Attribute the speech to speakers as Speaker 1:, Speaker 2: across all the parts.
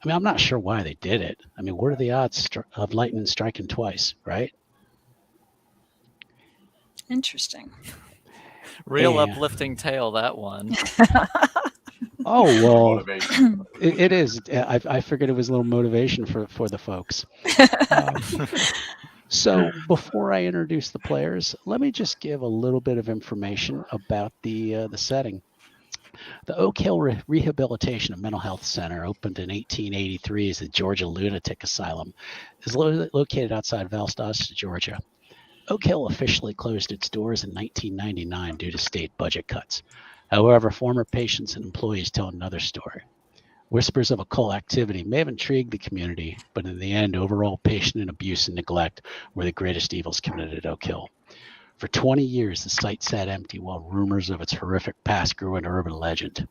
Speaker 1: I mean, I'm not sure why they did it. I mean, what are the odds of lightning striking twice, right?
Speaker 2: Interesting.
Speaker 3: Real uplifting tale, that one.
Speaker 1: Oh, well,
Speaker 4: Motivation.
Speaker 1: it is. I figured it was a little motivation for the folks. So before I introduce the players, let me just give a little bit of information about the setting. The Oak Hill Rehabilitation and Mental Health Center, opened in 1883 as the Georgia Lunatic Asylum, is located outside Valdosta, Georgia. Oak Hill officially closed its doors in 1999 due to state budget cuts. However, former patients and employees tell another story. Whispers of occult activity may have intrigued the community, but in the end, overall patient and abuse and neglect were the greatest evils committed at Oak Hill. For 20 years, the site sat empty while rumors of its horrific past grew into urban legend.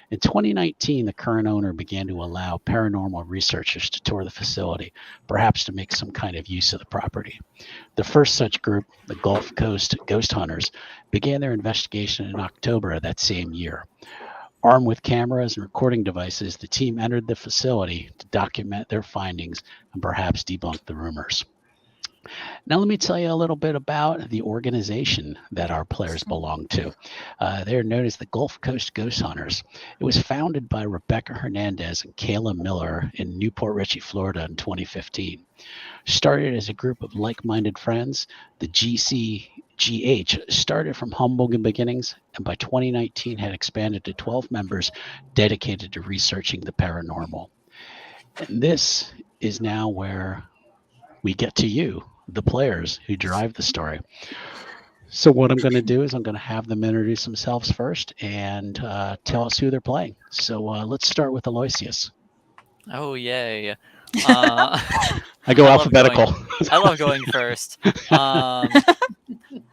Speaker 1: In 2019, the current owner began to allow paranormal researchers to tour the facility, perhaps to make some kind of use of the property. The first such group, the Gulf Coast Ghost Hunters, began their investigation in October of that same year. Armed with cameras and recording devices, the team entered the facility to document their findings and perhaps debunk the rumors. Now, let me tell you a little bit about the organization that our players belong to. They're known as the Gulf Coast Ghost Hunters. It was founded by Rebecca Hernandez and Kayla Miller in Newport Richey, Florida in 2015. Started as a group of like-minded friends, the GCGH started from humble beginnings and by 2019 had expanded to 12 members dedicated to researching the paranormal. And this is now where we get to you, the players who drive the story. So what I'm going to do is I'm going to have them introduce themselves first and tell us who they're playing. So let's start with Aloysius.
Speaker 3: Oh, yay.
Speaker 1: I go alphabetical.
Speaker 3: I love going first.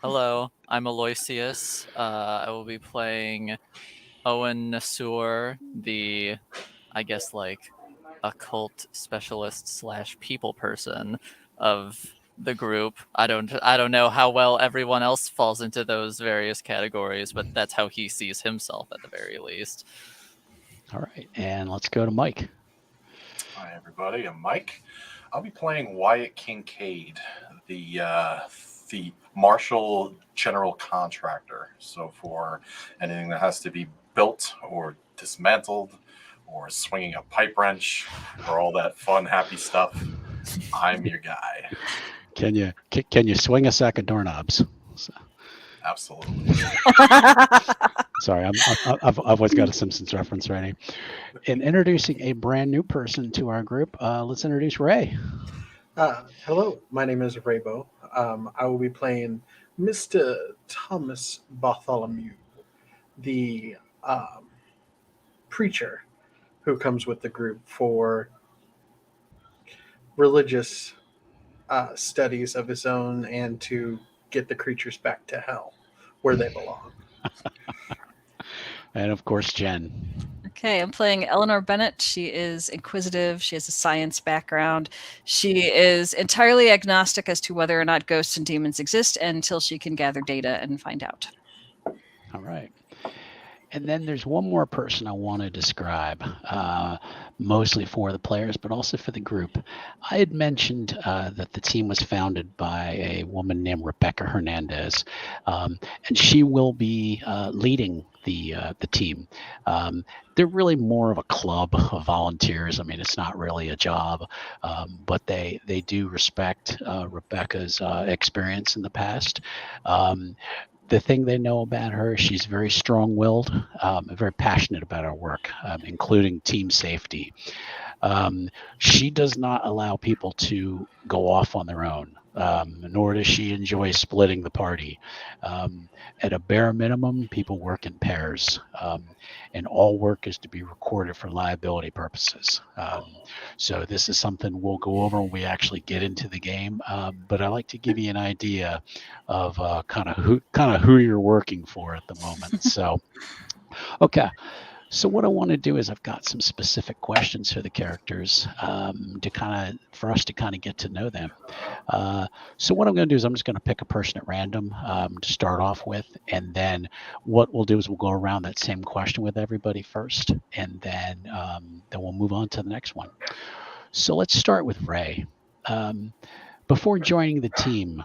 Speaker 3: Hello, I'm Aloysius. I will be playing Owen Nasur, the, I guess, like, occult specialist / people person of the group. I don't know how well everyone else falls into those various categories, but that's how he sees himself at the very least.
Speaker 1: All right, and let's go to Mike.
Speaker 4: Hi, everybody. I'm Mike. I'll be playing Wyatt Kincaid, the Marshall General Contractor. So for anything that has to be built or dismantled or swinging a pipe wrench or all that fun, happy stuff, I'm your guy.
Speaker 1: Can you swing a sack of doorknobs? So.
Speaker 4: Absolutely.
Speaker 1: Sorry, I've always got a Simpsons reference ready. In introducing a brand new person to our group, let's introduce Ray.
Speaker 5: Hello, my name is Raybo. I will be playing Mr. Thomas Bartholomew, the preacher who comes with the group for religious studies of his own and to get the creatures back to hell where they belong.
Speaker 1: And of course, Jen.
Speaker 2: Okay, I'm playing Eleanor Bennett. She is inquisitive. She has a science background. She is entirely agnostic as to whether or not ghosts and demons exist until she can gather data and find out.
Speaker 1: All right. And then there's one more person I want to describe, mostly for the players, but also for the group. I had mentioned that the team was founded by a woman named Rebecca Hernandez, and she will be leading the team. They're really more of a club of volunteers. I mean, it's not really a job, but they do respect Rebecca's experience in the past. The thing they know about her, she's very strong-willed, very passionate about her work, including team safety. She does not allow people to go off on their own, nor does she enjoy splitting the party. At a bare minimum, people work in pairs, and all work is to be recorded for liability purposes. So this is something we'll go over when we actually get into the game. But I like to give you an idea of kind of who you're working for at the moment. So, okay. So what I want to do is I've got some specific questions for the characters for us to kind of get to know them. So what I'm going to do is I'm just going to pick a person at random to start off with, and then what we'll do is we'll go around that same question with everybody first, and then we'll move on to the next one. So let's start with Ray. Before joining the team,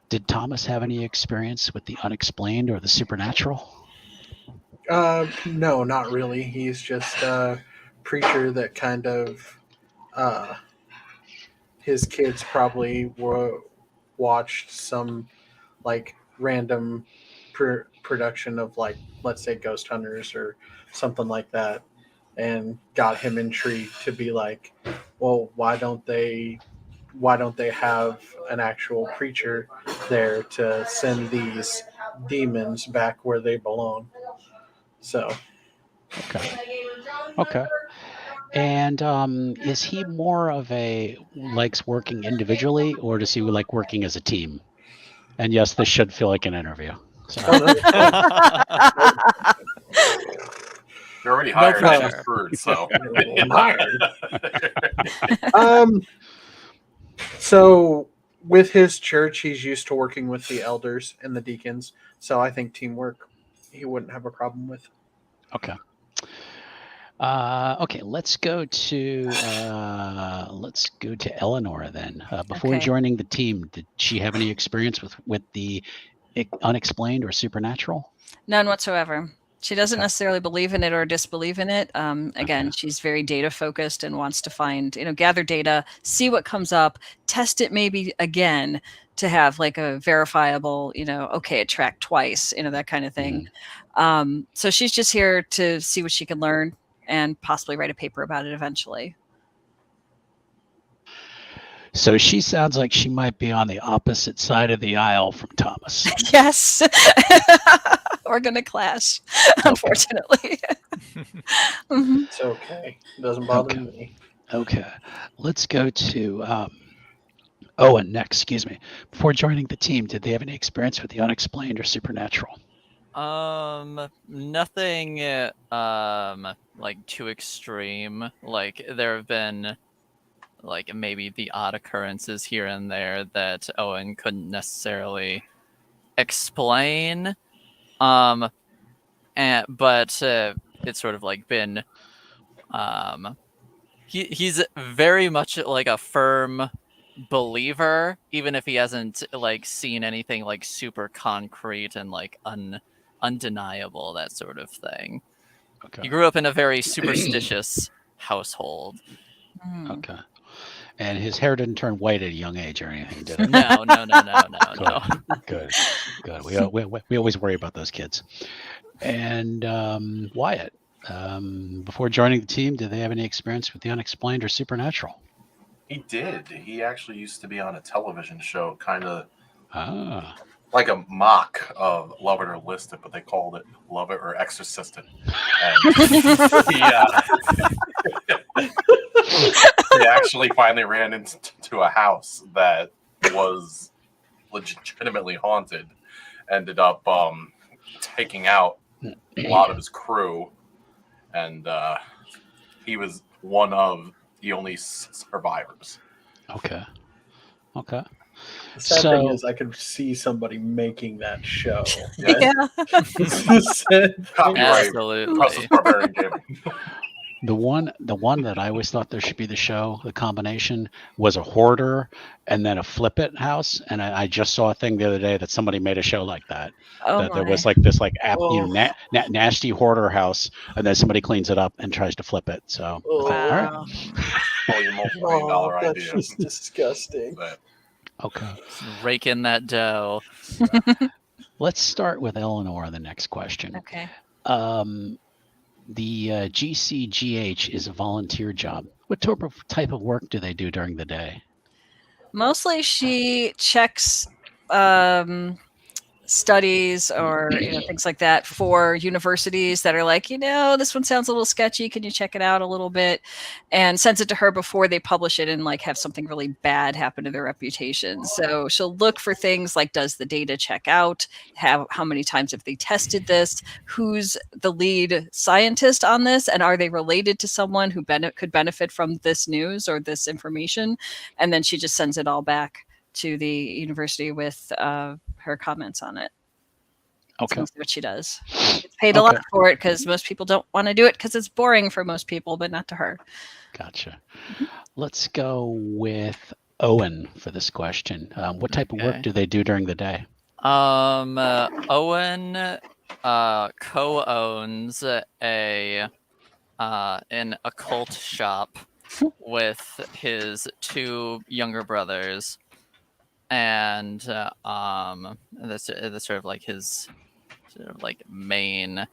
Speaker 1: did Thomas have any experience with the unexplained or the supernatural?
Speaker 5: No, not really. He's just a preacher that kind of his kids probably watched some like random production of like, let's say, Ghost Hunters or something like that, and got him intrigued to be like, well, why don't they have an actual preacher there to send these demons back where they belong? So
Speaker 1: Okay. And is he more of likes working individually, or does he like working as a team? And yes, this should feel like an interview. So,
Speaker 4: You're already
Speaker 3: No
Speaker 4: hired and
Speaker 3: pressure.
Speaker 4: screwed, so.
Speaker 5: So with his church, he's used to working with the elders and the deacons. So I think teamwork he wouldn't have a problem with.
Speaker 1: okay. Okay, let's go to Eleanor then. Before
Speaker 2: Okay.
Speaker 1: joining the team, did she have any experience with the unexplained or supernatural?
Speaker 2: None whatsoever. She doesn't
Speaker 1: Okay.
Speaker 2: necessarily believe in it or disbelieve in it. Again,
Speaker 1: Okay.
Speaker 2: she's very data focused and wants to find, gather data, see what comes up, test it maybe again to have like a verifiable, okay, it tracked twice, that kind of thing. So she's just here to see what she can learn and possibly write a paper about it eventually.
Speaker 1: So she sounds like she might be on the opposite side of the aisle from Thomas.
Speaker 2: Yes. We're going to clash, unfortunately. Mhm.
Speaker 5: It's okay. It doesn't bother me.
Speaker 1: Okay. Let's go to Owen next. Excuse me. Before joining the team, did they have any experience with the unexplained or supernatural?
Speaker 3: Nothing like too extreme. Like there have been like maybe the odd occurrences here and there that Owen couldn't necessarily explain. But it's sort of like been he's very much like a firm believer, even if he hasn't like seen anything like super concrete and like undeniable, that sort of thing.
Speaker 1: Okay.
Speaker 3: He grew up in a very superstitious household.
Speaker 1: Okay. And his hair didn't turn white at a young age or anything, did it?
Speaker 3: No.
Speaker 1: Good. We always worry about those kids. And Wyatt, before joining the team, did they have any experience with the unexplained or supernatural?
Speaker 4: He did. He actually used to be on a television show, kind of like a mock of Love It or Listed, but they called it Love It or Exorcisted. And he actually finally ran into a house that was legitimately haunted. Ended up taking out a lot of his crew, and he was one of the only survivors.
Speaker 1: Okay.
Speaker 5: The sad thing is, I could see somebody making that show.
Speaker 2: Yeah.
Speaker 4: Copyright.
Speaker 3: Absolutely.
Speaker 4: Process Barbarian Gaming.
Speaker 1: The one that I always thought there should be the show, the combination, was a hoarder and then a flip it house. And I just saw a thing the other day that somebody made a show like that.
Speaker 2: Oh,
Speaker 1: that there
Speaker 2: my.
Speaker 1: was like this nasty hoarder house, and then somebody cleans it up and tries to flip it. So I thought, all right.
Speaker 2: Wow.
Speaker 4: All your multi-million-dollar
Speaker 5: that's
Speaker 4: ideas.
Speaker 5: just disgusting.
Speaker 4: But
Speaker 1: Okay.
Speaker 3: Rake in that dough.
Speaker 1: Let's start with Eleanor on the next question.
Speaker 2: Okay.
Speaker 1: The GCGH is a volunteer job. What type of work do they do during the day?
Speaker 2: Mostly she checks studies or things like that for universities that are like, this one sounds a little sketchy. Can you check it out a little bit? And sends it to her before they publish it and like have something really bad happen to their reputation. So she'll look for things like, does the data check out? How many times have they tested this? Who's the lead scientist on this? And are they related to someone who could benefit from this news or this information? And then she just sends it all back to the university with her comments on it.
Speaker 1: Okay.
Speaker 2: That's what she does. It's paid a lot for it because most people don't want to do it because it's boring for most people, but not to her.
Speaker 1: Gotcha. Let's go with Owen for this question. What type of work do they do during the day?
Speaker 3: Owen co-owns an occult shop with his two younger brothers, and that's sort of like his main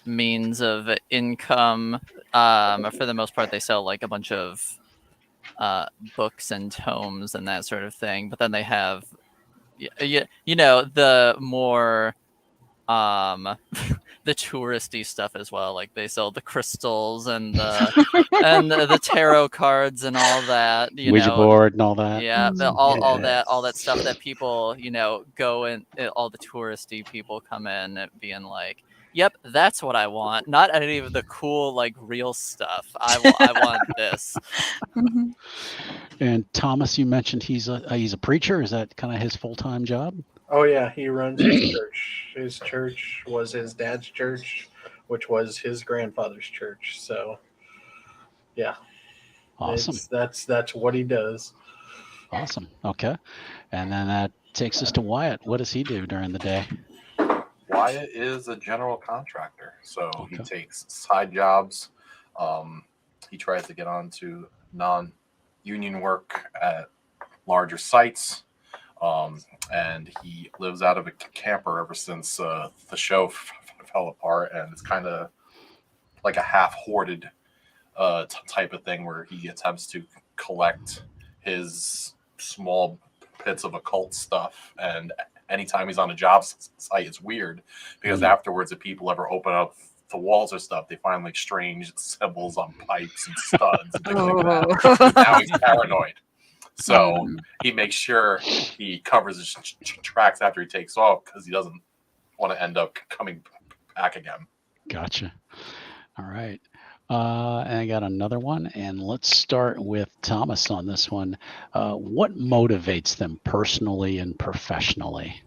Speaker 3: means of income. For the most part, they sell like a bunch of books and tomes and that sort of thing. But then they have, the more the touristy stuff as well. Like they sell the crystals and the tarot cards and all that.
Speaker 1: Ouija board and all that.
Speaker 3: Yeah, all that stuff that people go and all the touristy people come in being like, yep, that's what I want. Not any of the cool like real stuff. I want this.
Speaker 1: And Thomas, you mentioned he's a preacher. Is that kind of his full-time job?
Speaker 5: Oh yeah, he runs his church. His church was his dad's church, which was his grandfather's church. So, yeah,
Speaker 1: awesome.
Speaker 5: That's what he does.
Speaker 1: Awesome. Okay, and then that takes us to Wyatt. What does he do during the day?
Speaker 4: Wyatt is a general contractor, so he takes side jobs. He tries to get onto non-union work at larger sites. And he lives out of a camper ever since the show fell apart, and it's kind of like a half-hoarded type of thing where he attempts to collect his small bits of occult stuff. And anytime he's on a job site, it's weird because afterwards, if people ever open up the walls or stuff, they find like strange symbols on pipes and studs and things like that. Now he's paranoid. So he makes sure he covers his tracks after he takes off because he doesn't want to end up coming back again.
Speaker 1: Gotcha. All right. And I got another one, and let's start with Thomas on this one. What motivates them personally and professionally?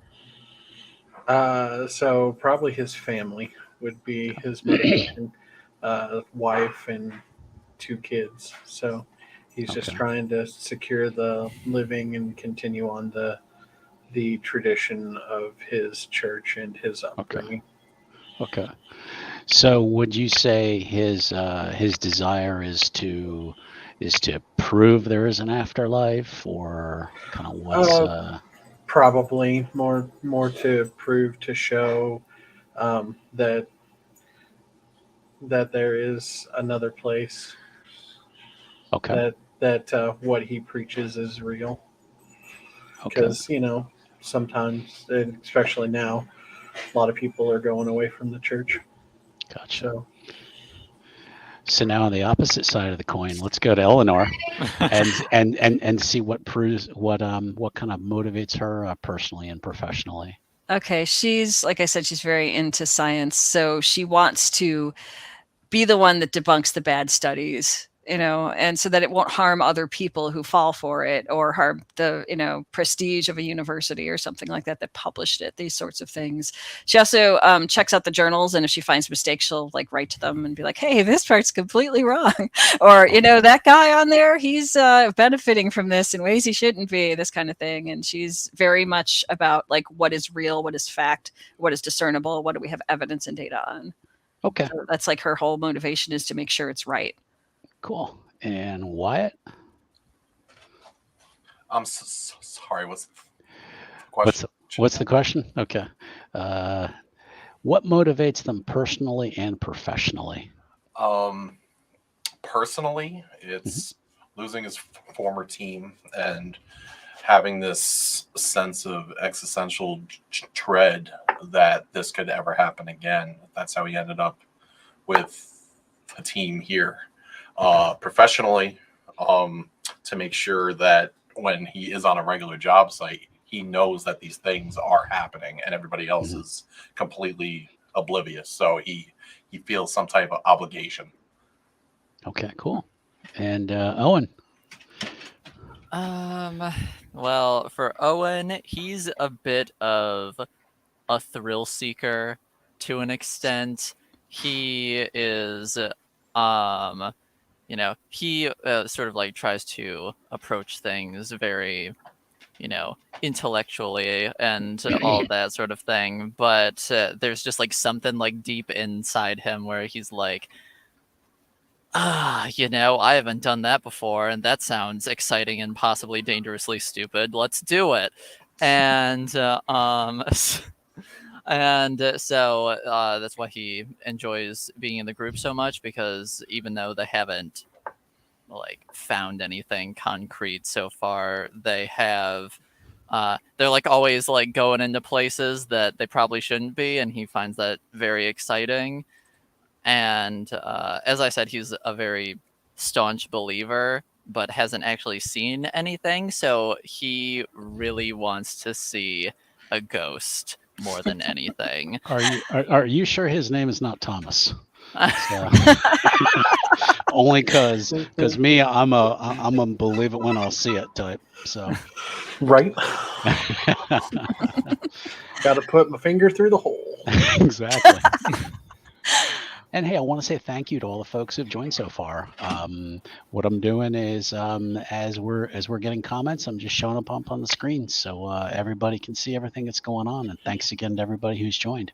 Speaker 5: So probably his family would be his motivation, wife and 2 kids. So he's just trying to secure the living and continue on the tradition of his church and his upbringing.
Speaker 1: Okay. So would you say his desire is to prove there is an afterlife, or kind of what's
Speaker 5: probably more to prove, to show that there is another place.
Speaker 1: Okay.
Speaker 5: That what he preaches is real. Because sometimes, especially now, a lot of people are going away from the church.
Speaker 1: Gotcha. So now on the opposite side of the coin, let's go to Eleanor and see what proves what kind of motivates her personally and professionally.
Speaker 2: Okay, she's, like I said, she's very into science, so she wants to be the one that debunks the bad studies, and so that it won't harm other people who fall for it or harm the, prestige of a university or something like that published it, these sorts of things. She also checks out the journals, and if she finds mistakes, she'll like write to them and be like, hey, this part's completely wrong. Or, that guy on there, he's benefiting from this in ways he shouldn't be, this kind of thing. And she's very much about like what is real, what is fact, what is discernible, what do we have evidence and data on.
Speaker 1: Okay.
Speaker 2: So that's like her whole motivation, is to make sure it's right.
Speaker 1: Cool. And Wyatt?
Speaker 4: I'm sorry. What's the question?
Speaker 1: What's the question? Okay. What motivates them personally and professionally?
Speaker 4: Personally, it's losing his former team and having this sense of existential dread that this could ever happen again. That's how he ended up with the team here. Professionally, to make sure that when he is on a regular job site, he knows that these things are happening and everybody else is completely oblivious. So he feels some type of obligation.
Speaker 1: Okay, cool. And Owen.
Speaker 3: Well, for Owen, he's a bit of a thrill seeker to an extent. He is, he sort of like tries to approach things very, intellectually and all that sort of thing. But there's just like something like deep inside him where he's like, I haven't done that before, and that sounds exciting and possibly dangerously stupid. Let's do it. And so that's why he enjoys being in the group so much, because even though they haven't like found anything concrete so far, they have they're like always like going into places that they probably shouldn't be, and he finds that very exciting. And as I said, he's a very staunch believer, but hasn't actually seen anything. So he really wants to see a ghost more than anything.
Speaker 1: Are you sure his name is not Thomas? So, only because me, I'm a believe it when I'll see it type. So
Speaker 5: Right. Got to put my finger through the hole.
Speaker 1: Exactly. And hey, I want to say thank you to all the folks who've joined so far. What I'm doing is, as we're getting comments, I'm just showing up on the screen so everybody can see everything that's going on. And thanks again to everybody who's joined.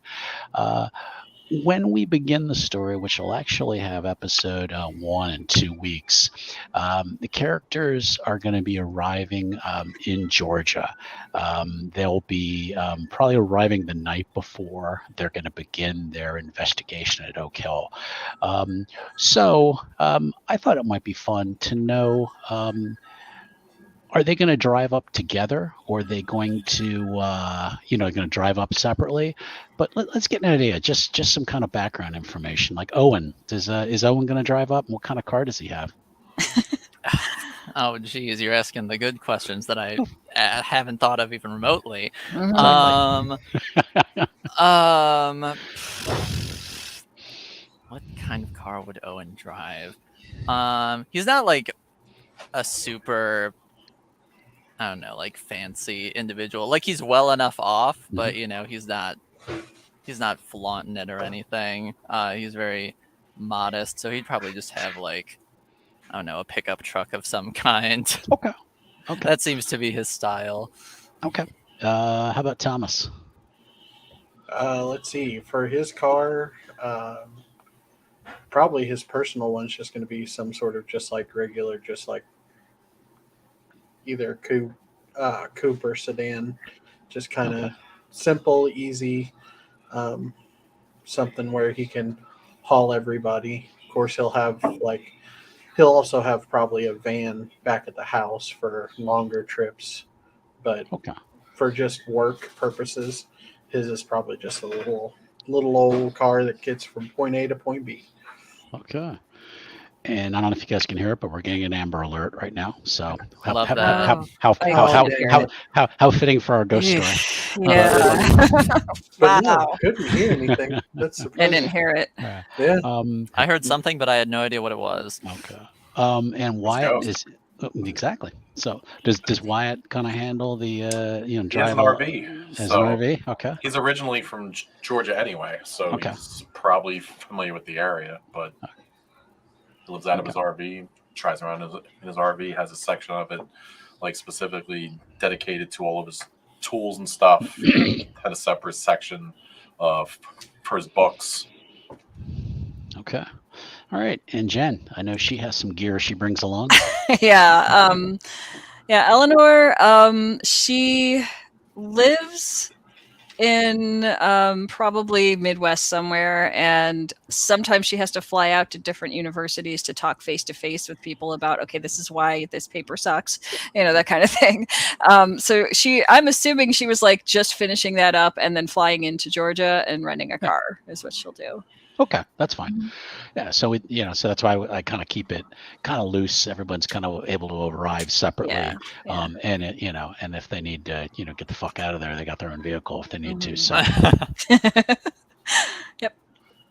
Speaker 1: When we begin the story, which will actually have episode 1 in 2 weeks, the characters are going to be arriving in Georgia. They'll be probably arriving the night before they're going to begin their investigation at Oak Hill. So I thought it might be fun to know, are they going to drive up together, or are they going to, going to drive up separately? But let's get an idea, just some kind of background information. Like Owen, is Owen going to drive up? What kind of car does he have?
Speaker 3: Oh, geez, you're asking the good questions that I haven't thought of even remotely.
Speaker 2: Mhm.
Speaker 3: What kind of car would Owen drive? He's not like a super, I don't know, like fancy individual. Like he's well enough off, but he's not flaunting it or anything. He's very modest, so he'd probably just have like, I don't know, a pickup truck of some kind.
Speaker 1: Okay.
Speaker 3: That seems to be his style.
Speaker 1: Okay. How about Thomas?
Speaker 5: Let's see. For his car, probably his personal one's just going to be some sort of just like regular, just like either coupe or sedan, just kind of simple, easy, something where he can haul everybody. Of course, he'll also have probably a van back at the house for longer trips, but for just work purposes, his is probably just a little old car that gets from point A to point B.
Speaker 1: Okay. And I don't know if you guys can hear it, but we're getting an Amber Alert right now. So
Speaker 3: how
Speaker 1: fitting for our ghost story.
Speaker 2: Yeah.
Speaker 5: But no, couldn't hear anything. That's surprising.
Speaker 2: I didn't hear it.
Speaker 5: Yeah.
Speaker 3: I heard something, but I had no idea what it was.
Speaker 1: Okay. And Wyatt is exactly. So does Wyatt kind of handle the drive
Speaker 4: an RV?
Speaker 1: As an RV? Okay.
Speaker 4: He's originally from Georgia anyway, so he's probably familiar with the area, but he lives out of his RV, tries around in his RV, has a section of it like specifically dedicated to all of his tools and stuff. Had a separate section for his books.
Speaker 1: Okay. All right. And Jen, I know she has some gear she brings along.
Speaker 2: Yeah. Eleanor, she lives in probably Midwest somewhere, and sometimes she has to fly out to different universities to talk face to face with people about, okay, this is why this paper sucks, that kind of thing. So I'm assuming she was like just finishing that up and then flying into Georgia and renting a car is what she'll do.
Speaker 1: Okay, that's fine. Yeah, so so that's why I kind of keep it kind of loose. Everyone's kind of able to arrive separately,
Speaker 2: Yeah.
Speaker 1: and and if they need to, get the fuck out of there, they got their own vehicle if they need to. So,
Speaker 2: Yep.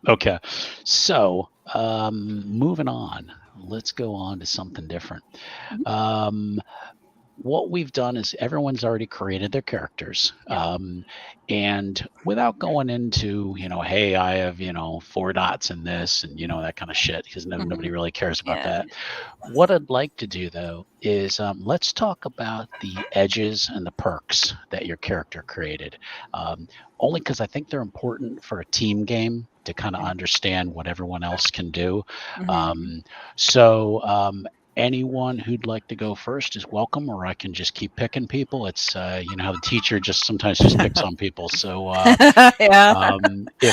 Speaker 1: okay, so moving on, let's go on to something different. What we've done is everyone's already created their characters. And without going into, hey, I have, 4 dots in this and, that kind of shit, because nobody really cares about that. What I'd like to do, though, is let's talk about the edges and the perks that your character created. Only because I think they're important for a team game to kind of understand what everyone else can do. Anyone who'd like to go first is welcome, or I can just keep picking people. It's how the teacher sometimes just picks on people. So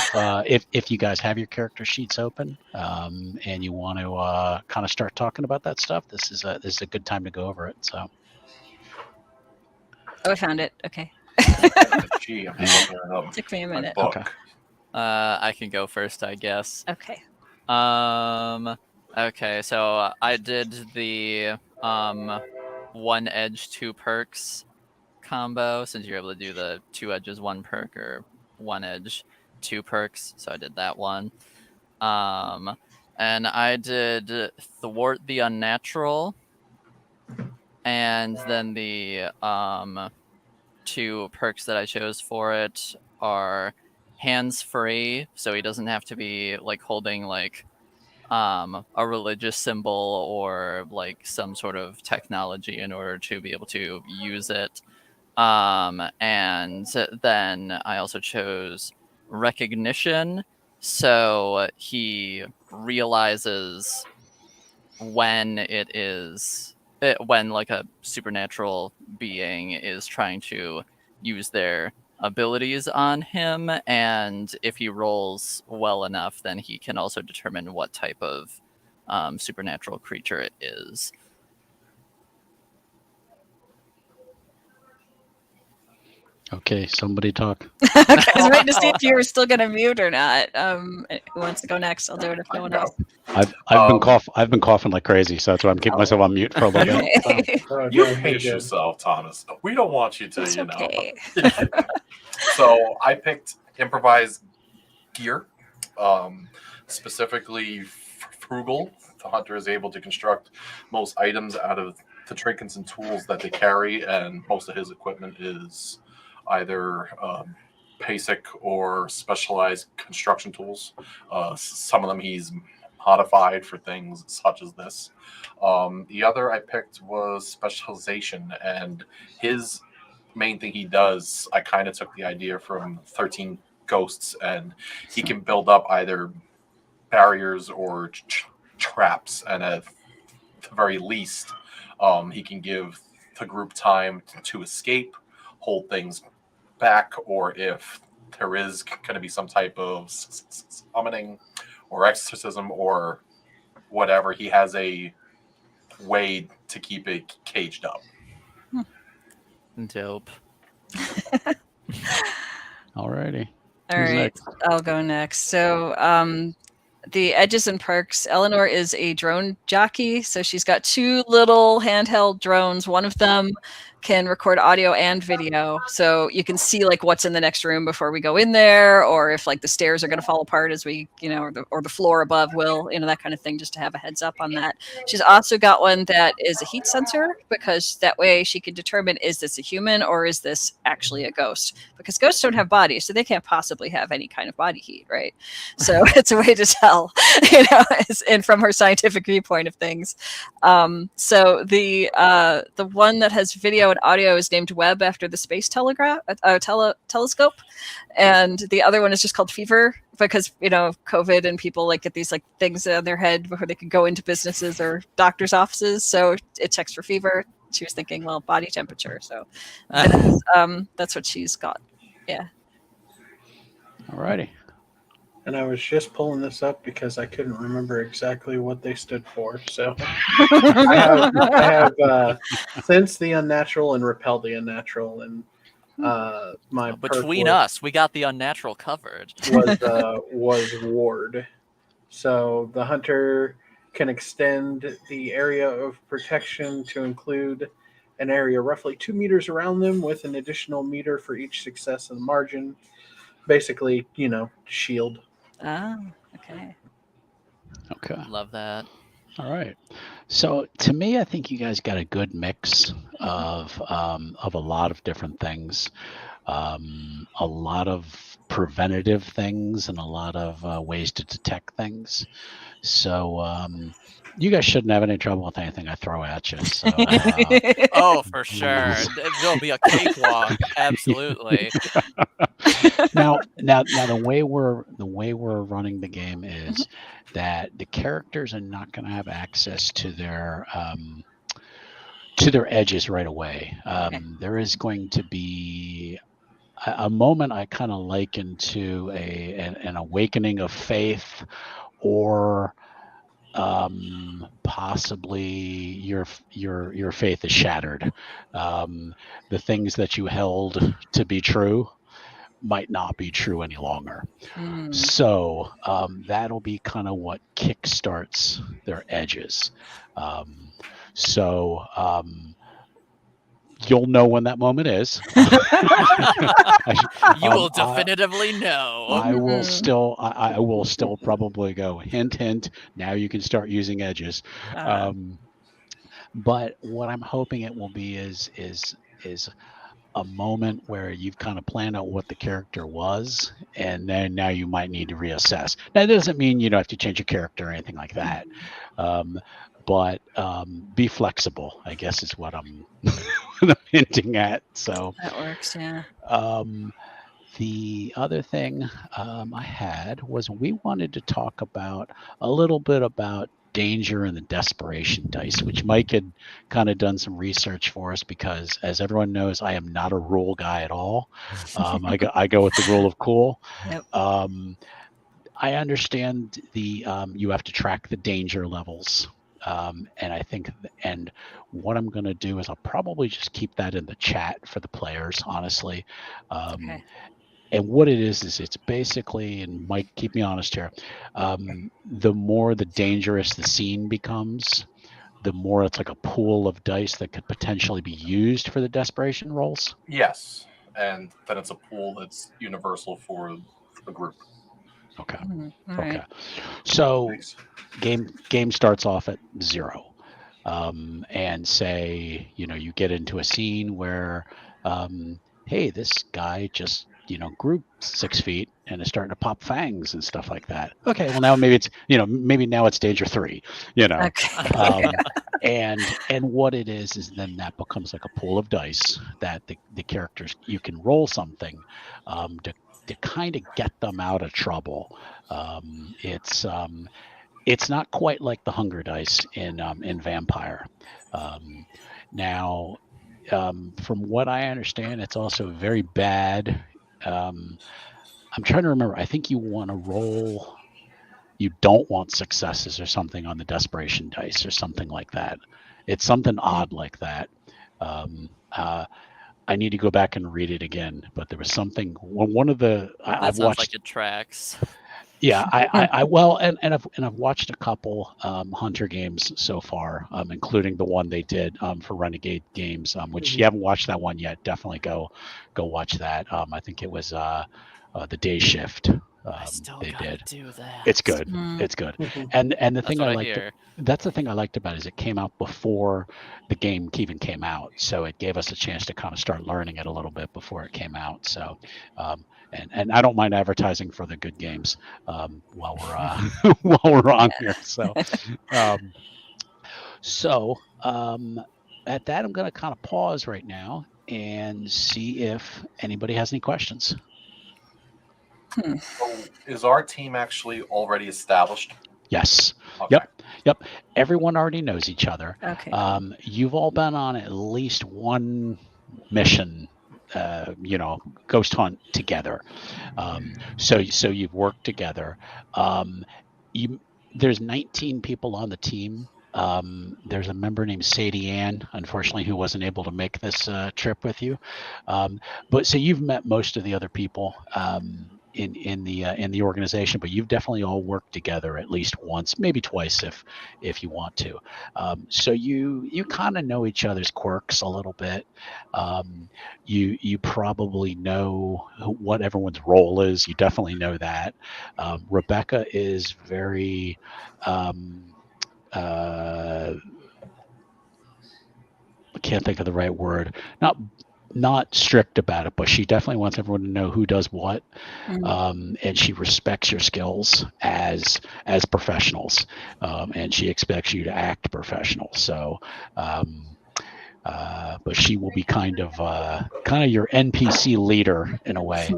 Speaker 1: if you guys have your character sheets open and you want to kind of start talking about that stuff, this is a good time to go over it. So.
Speaker 2: Oh, I found it. Okay.
Speaker 4: Gee, I'm looking it up.
Speaker 2: Took me a minute.
Speaker 1: Okay.
Speaker 3: I can go first, I guess.
Speaker 2: Okay.
Speaker 3: Okay, so I did the 1 edge 2 perks combo, since you're able to do the 2 edges 1 perk or 1 edge 2 perks. So I did that one. And I did thwart the unnatural, and then the 2 perks that I chose for it are hands free, so he doesn't have to be like holding like a religious symbol or like some sort of technology in order to be able to use it. And then I also chose recognition, so he realizes when when like a supernatural being is trying to use their abilities on him, and if he rolls well enough, then he can also determine what type of supernatural creature it is.
Speaker 1: Okay, somebody talk.
Speaker 2: Okay, I was waiting to see if you were still going to mute or not. Who wants to go next? I'll do it if no one else.
Speaker 1: I've been coughing like crazy, so that's why I'm keeping myself on mute for a little bit.
Speaker 4: You pace yourself, Thomas. We don't want you to,
Speaker 2: It's okay.
Speaker 4: So I picked improvised gear, specifically frugal. The hunter is able to construct most items out of the trinkets and tools that they carry, and most of his equipment is either basic or specialized construction tools. Some of them he's modified for things such as this. The other I picked was specialization, and his main thing he does, I kind of took the idea from 13 Ghosts, and he can build up either barriers or traps, and at the very least, he can give the group time to escape, hold things back, or if there is going to be some type of summoning or exorcism or whatever, he has a way to keep it caged up.
Speaker 3: Dope.
Speaker 1: Alrighty.
Speaker 2: All right, I'll go next. So the edges and perks. Eleanor is a drone jockey, so she's got 2 little handheld drones. One of them can record audio and video, so you can see like what's in the next room before we go in there, or if like the stairs are going to fall apart as we, or the floor above will, that kind of thing, just to have a heads up on that. She's also got one that is a heat sensor, because that way she can determine, is this a human or is this actually a ghost? Because ghosts don't have bodies, so they can't possibly have any kind of body heat, right? So it's a way to tell, and from her scientific viewpoint of things. So the one that has video and audio is named Webb, after the space telescope, and the other one is just called Fever, because COVID and people like get these like things on their head before they can go into businesses or doctors' offices, so it checks for fever. She was thinking, well, body temperature, so that's what she's got. Yeah.
Speaker 1: Alrighty.
Speaker 5: And I was just pulling this up because I couldn't remember exactly what they stood for. So I have sense the unnatural and repel the unnatural, and my
Speaker 3: Between
Speaker 5: perk
Speaker 3: us, we got the unnatural covered.
Speaker 5: was ward. So the hunter can extend the area of protection to include an area roughly 2 meters around them, with an additional meter for each success in the margin. Basically, shield.
Speaker 2: Ah, okay.
Speaker 1: Okay.
Speaker 3: Love that.
Speaker 1: All right. So to me, I think you guys got a good mix of a lot of different things, a lot of preventative things, and a lot of ways to detect things. So you guys shouldn't have any trouble with anything I throw at you. So
Speaker 3: Oh, for sure. There'll be a cakewalk. Absolutely.
Speaker 1: now the way we're running the game is that the characters are not going to have access to their edges right away. There is going to be a moment I kind of liken to an awakening of faith, or possibly your faith is shattered. The things that you held to be true might not be true any longer.
Speaker 2: Hmm.
Speaker 1: So that'll be kind of what kickstarts their edges. So you'll know when that moment is.
Speaker 3: You will definitively know.
Speaker 1: I will still probably go hint hint. Now you can start using edges. But what I'm hoping it will be is a moment where you've kind of planned out what the character was, and then now you might need to reassess. That doesn't mean you don't have to change your character or anything like that. But be flexible, I guess, is what I'm hinting at. So
Speaker 2: that works, yeah.
Speaker 1: The other thing I had was we wanted to talk about a little bit about danger and the desperation dice, which Mike had kind of done some research for us, because as everyone knows, I am not a rule guy at all. I go with the rule of cool.
Speaker 2: Yep.
Speaker 1: I understand you have to track the danger levels. And I think, and what I'm going to do is I'll probably just keep that in the chat for the players, honestly.
Speaker 2: Okay.
Speaker 1: And what it is it's basically, and Mike, keep me honest here, the more the dangerous the scene becomes, the more it's like a pool of dice that could potentially be used for the desperation rolls.
Speaker 4: Yes, and then it's a pool that's universal for the group.
Speaker 1: Okay.
Speaker 2: All
Speaker 1: Okay.
Speaker 2: right.
Speaker 1: So
Speaker 5: Nice.
Speaker 1: game starts off at 0. And say, you get into a scene where, hey, this guy just, grew 6 feet and is starting to pop fangs and stuff like that. Okay, well now maybe it's, maybe now it's danger 3,
Speaker 2: Okay.
Speaker 1: and what it is then that becomes like a pool of dice that the characters, you can roll something to kind of get them out of trouble. It's not quite like the hunger dice in Vampire. Now, from what I understand, it's also very bad. I'm trying to remember. I think you want to roll. You don't want successes or something on the desperation dice or something like that. It's something odd like that. I need to go back and read it again, but there was something. One of the I've
Speaker 3: sounds
Speaker 1: watched.
Speaker 3: like it tracks.
Speaker 1: Yeah, I well, and I've watched a couple Hunter games so far, including the one they did for Renegade Games, which you haven't watched that one yet. Definitely go watch that. I think it was the Day Shift.
Speaker 3: I still
Speaker 1: they
Speaker 3: gotta
Speaker 1: did.
Speaker 3: do that.
Speaker 1: It's good.
Speaker 2: Mm.
Speaker 1: It's good. And the
Speaker 3: That's
Speaker 1: thing
Speaker 3: what
Speaker 1: I
Speaker 3: I
Speaker 1: liked.
Speaker 3: hear.
Speaker 1: That's the thing I liked about it, is it came out before the game even came out, so it gave us a chance to kind of start learning it a little bit before it came out. So, and I don't mind advertising for the good games while we're while we're on here. So, at that, I'm going to kind of pause right now and see if anybody has any questions.
Speaker 4: So is our team actually already established?
Speaker 1: Yes.
Speaker 4: Okay.
Speaker 1: Yep. Everyone already knows each other.
Speaker 2: Okay. Cool.
Speaker 1: You've all been on at least one mission ghost hunt together. So you've worked together. There's 19 people on the team. There's a member named Sadie Ann, unfortunately, who wasn't able to make this trip with you. But so you've met most of the other people in the organization, but you've definitely all worked together at least once, maybe twice if you want to. So you kind of know each other's quirks a little bit. You probably know what everyone's role is. You definitely know that. Rebecca is very I can't think of the right word. Not strict about it, but she definitely wants everyone to know who does what, and she respects your skills as professionals, and she expects you to act professional. So, but she will be kind of your NPC leader in a way.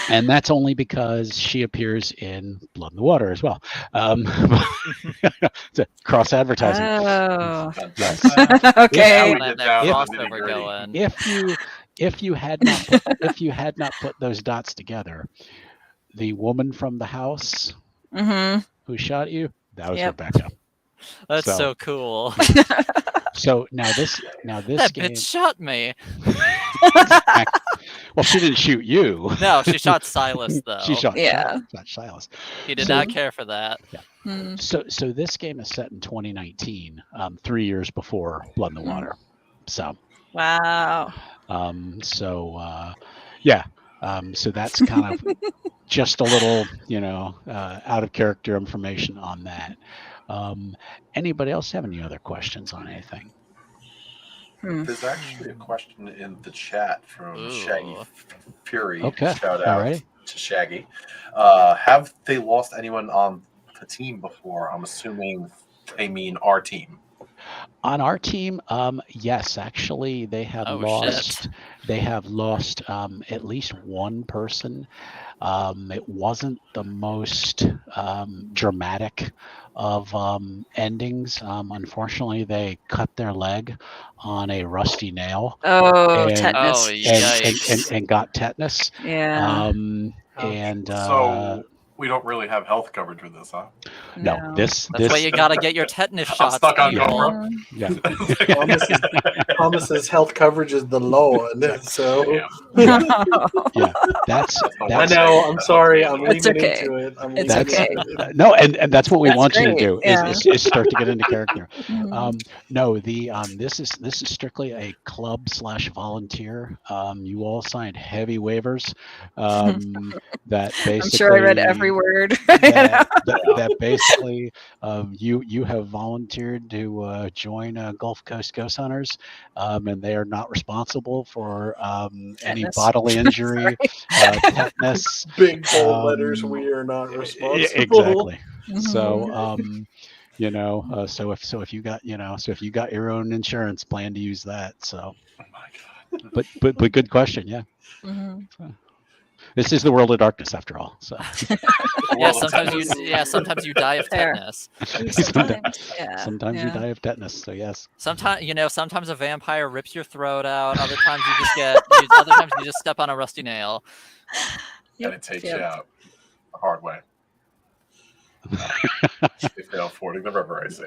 Speaker 1: And that's only because she appears in Blood in the Water as well. It's a cross advertising.
Speaker 2: Oh.
Speaker 1: Yes.
Speaker 2: Okay.
Speaker 3: That crossover going.
Speaker 1: If you had not put those dots together, the woman from the house who shot you, that was Rebecca.
Speaker 3: That's so cool.
Speaker 1: So now this
Speaker 3: that
Speaker 1: game,
Speaker 3: bitch shot me.
Speaker 1: Well, she didn't shoot you.
Speaker 3: No, she shot Silas though.
Speaker 1: She shot
Speaker 2: Yeah.
Speaker 1: Silas.
Speaker 3: He did not care for that.
Speaker 1: Yeah. So this game is set in 2019, 3 years before Blood in the Water. So.
Speaker 2: Wow.
Speaker 1: So that's kind of just a little, out of character information on that. Anybody else have any other questions on anything?
Speaker 4: There's actually a question in the chat from Shaggy Fury.
Speaker 1: Okay.
Speaker 4: Shout out
Speaker 1: Alright.
Speaker 4: to Shaggy. Have they lost anyone on the team before? I'm assuming they mean our team.
Speaker 1: On our team, yes, actually, they have lost.
Speaker 3: Shit.
Speaker 1: They have lost at least one person. It wasn't the most dramatic of endings. Unfortunately, they cut their leg on a rusty nail.
Speaker 2: Oh,
Speaker 1: and,
Speaker 2: tetanus.
Speaker 1: and got tetanus.
Speaker 2: Yeah.
Speaker 4: So we don't really have health coverage with this, huh?
Speaker 1: No,
Speaker 3: That's why you gotta get your tetanus shots.
Speaker 4: I'm stuck on
Speaker 3: people.
Speaker 4: GoPro.
Speaker 5: Thomas's health coverage is the low one, so
Speaker 1: yeah, that's
Speaker 5: I know. I'm sorry. I'm
Speaker 2: It's
Speaker 5: leaning
Speaker 2: okay.
Speaker 5: into it.
Speaker 2: It's okay.
Speaker 1: No, and that's what we
Speaker 2: That's
Speaker 1: want you to
Speaker 2: great,
Speaker 1: do
Speaker 2: yeah.
Speaker 1: is start to get into character. No, this is strictly a club / volunteer. You all signed heavy waivers. That basically,
Speaker 2: I'm sure I read every word.
Speaker 1: that basically you have volunteered to join Gulf Coast Ghost Hunters, and they are not responsible for any bodily injury, tetanus.
Speaker 5: Big bold letters. We are not responsible.
Speaker 1: Exactly. So so if you got your own insurance, plan to use that. So,
Speaker 4: Oh my God.
Speaker 1: but good question. Yeah. So, this is the world of darkness, after all. So.
Speaker 3: Sometimes you die of tetanus.
Speaker 1: Sometimes you die of tetanus. So yes.
Speaker 3: Sometimes a vampire rips your throat out. Other times other times you just step on a rusty nail.
Speaker 4: And it takes you out the hard way. They fail fording the river, I see.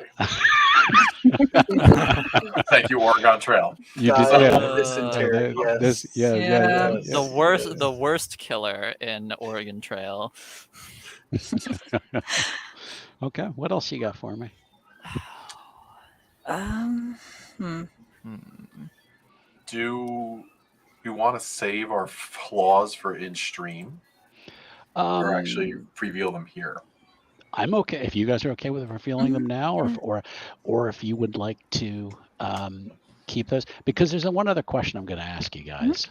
Speaker 4: Thank you, Oregon Trail.
Speaker 1: You
Speaker 5: dysentery, yes.
Speaker 3: The worst killer in Oregon Trail.
Speaker 1: Okay, what else you got for me?
Speaker 4: Do we want to save our flaws for in stream, or actually reveal them here?
Speaker 1: I'm okay if you guys are okay with revealing them now, or if you would like to keep those, because there's one other question I'm going to ask you guys,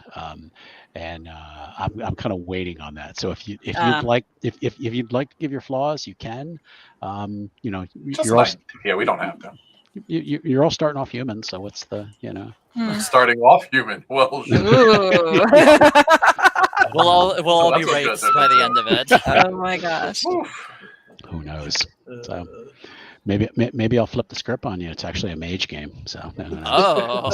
Speaker 1: and I'm kind of waiting on that. So if you'd like to give your flaws, you can. You're all,
Speaker 4: we don't have to.
Speaker 1: You're all starting off human, so what's the
Speaker 4: starting off human? Well,
Speaker 3: we'll all be raped by the end of it.
Speaker 2: Oh my gosh.
Speaker 1: Who knows? So, Maybe I'll flip the script on you. It's actually a mage game. So.
Speaker 3: Oh,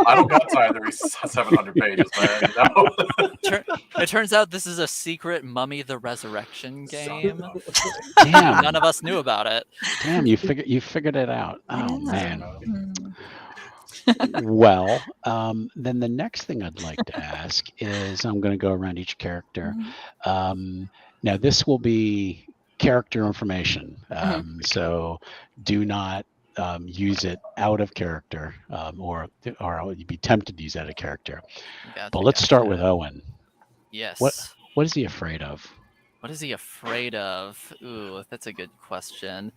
Speaker 4: I don't got time to read 700 pages, man. You know?
Speaker 3: it turns out this is a secret Mummy the Resurrection game.
Speaker 1: Damn.
Speaker 3: None of us knew about it.
Speaker 1: Damn, you figured it out. Oh
Speaker 2: Yeah.
Speaker 1: man.
Speaker 2: Mm.
Speaker 1: Well, then the next thing I'd like to ask is I'm going to go around each character. Now this will be character information, so do not use it out of character, or you'd be tempted to use out of character.
Speaker 3: Gotcha,
Speaker 1: But let's start with
Speaker 3: gotcha.
Speaker 1: Owen.
Speaker 3: Yes.
Speaker 1: What is he afraid of?
Speaker 3: What is he afraid of? Ooh, that's a good question.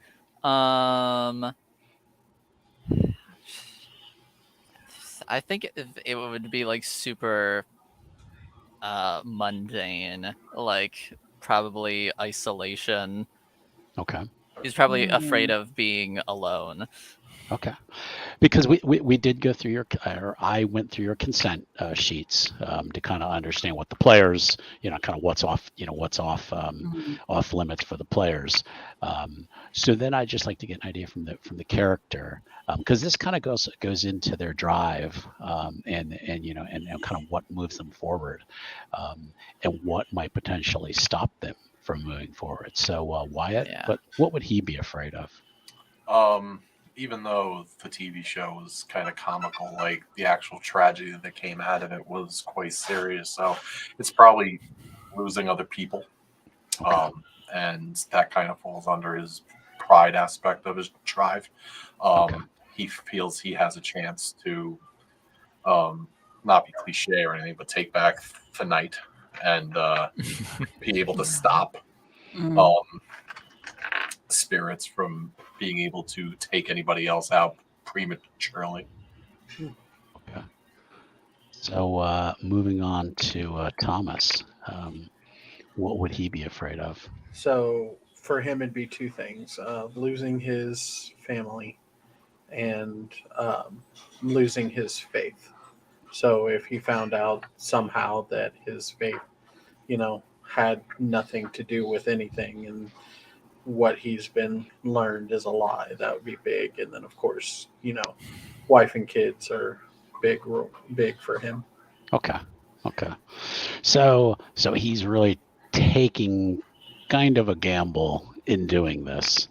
Speaker 3: I think it would be like super mundane, like probably isolation.
Speaker 1: Okay.
Speaker 3: He's probably afraid of being alone.
Speaker 1: Okay. Because we did go through or I went through your consent sheets to kind of understand what the players, kind of what's off off limits for the players. So then I just like to get an idea from the character, because this kind of goes into their drive, and kind of what moves them forward, and what might potentially stop them from moving forward. So Wyatt, what would he be afraid of?
Speaker 4: Even though the TV show was kind of comical, like the actual tragedy that came out of it was quite serious. So it's probably losing other people. And that kind of falls under his pride aspect of his drive. He feels he has a chance to not be cliche or anything, but take back the night and be able to stop spirits from being able to take anybody else out prematurely.
Speaker 1: Okay. So moving on to Thomas, what would he be afraid of?
Speaker 5: So for him, it'd be two things: losing his family and losing his faith. So if he found out somehow that his faith, had nothing to do with anything, and what he's been learned is a lie, that would be big. And then of course, wife and kids are big for him.
Speaker 1: Okay. So he's really taking kind of a gamble in doing this.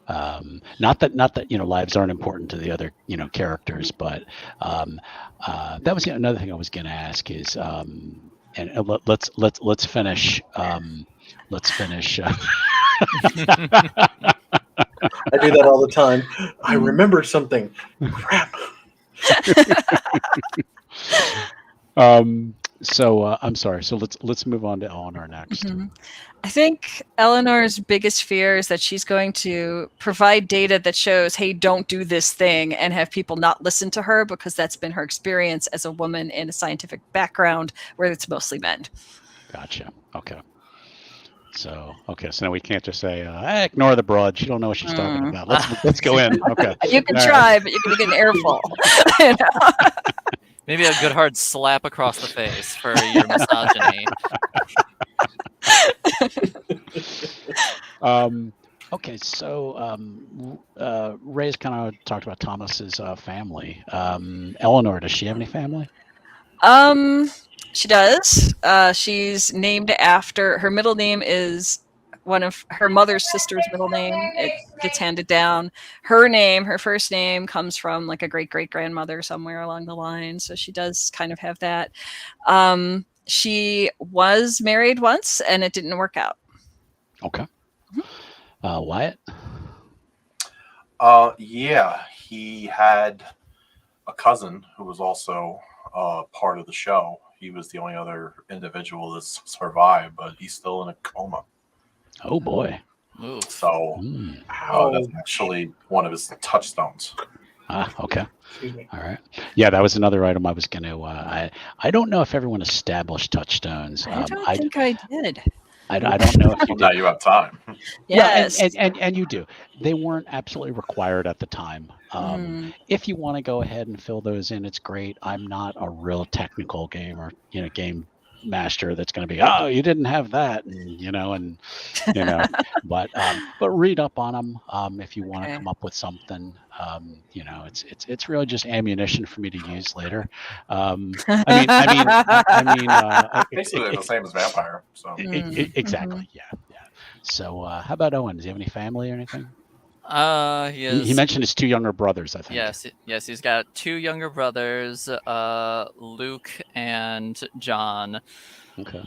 Speaker 1: Not that lives aren't important to the other characters, but that was another thing I was going to ask is, and let's finish. Let's finish.
Speaker 5: I do that all the time. I remembered something. Crap.
Speaker 1: So I'm sorry. So let's move on to Eleanor next.
Speaker 2: I think Eleanor's biggest fear is that she's going to provide data that shows, hey, don't do this thing, and have people not listen to her, because that's been her experience as a woman in a scientific background where it's mostly men.
Speaker 1: Gotcha. Okay. So now we can't just say, ignore the broad. She don't know what she's talking about. Let's go in. Okay.
Speaker 2: You can try, but you're going to get an earful.
Speaker 3: Maybe a good hard slap across the face for your misogyny.
Speaker 1: Okay, so Ray's kind of talked about Thomas's family. Eleanor, does she have any family?
Speaker 2: She does. She's named after, her middle name is one of her mother's sister's middle name. It gets handed down. Her first name comes from like a great-great-grandmother somewhere along the line. So she does kind of have that. She was married once and it didn't work out.
Speaker 1: Okay. Wyatt?
Speaker 4: Yeah, he had a cousin who was also part of the show. He was the only other individual that survived, but he's still in a coma.
Speaker 1: Oh boy.
Speaker 3: Ooh.
Speaker 4: So that's actually one of his touchstones.
Speaker 1: Okay.
Speaker 5: Excuse me.
Speaker 1: All right. Yeah, that was another item I was going to. I don't know if everyone established touchstones.
Speaker 2: I don't think I did.
Speaker 1: I don't know if you did.
Speaker 4: Now you have time.
Speaker 2: Yes.
Speaker 1: Yeah, and you do. They weren't absolutely required at the time. If you want to go ahead and fill those in, it's great. I'm not a real technical game master that's going to be, oh, you didn't have that, and but read up on them if you want to
Speaker 2: Okay.
Speaker 1: come up with something. It's really just ammunition for me to use later.
Speaker 4: Basically, they're the same as vampire. So
Speaker 1: Exactly. Yeah. So, how about Owen? Does he have any family or anything?
Speaker 3: He
Speaker 1: He
Speaker 3: is.
Speaker 1: mentioned his 2 younger brothers, I think.
Speaker 3: Yes, he's got 2 younger brothers, Luke and John.
Speaker 1: Okay.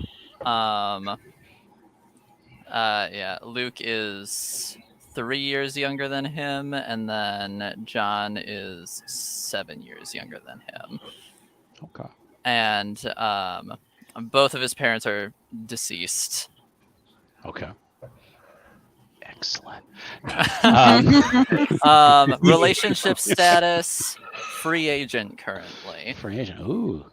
Speaker 3: Yeah, Luke is 3 years younger than him, and then John is 7 years younger than him.
Speaker 1: Okay.
Speaker 3: And both of his parents are deceased.
Speaker 1: Okay. Excellent.
Speaker 3: Relationship status, free agent currently.
Speaker 1: Free agent. Ooh.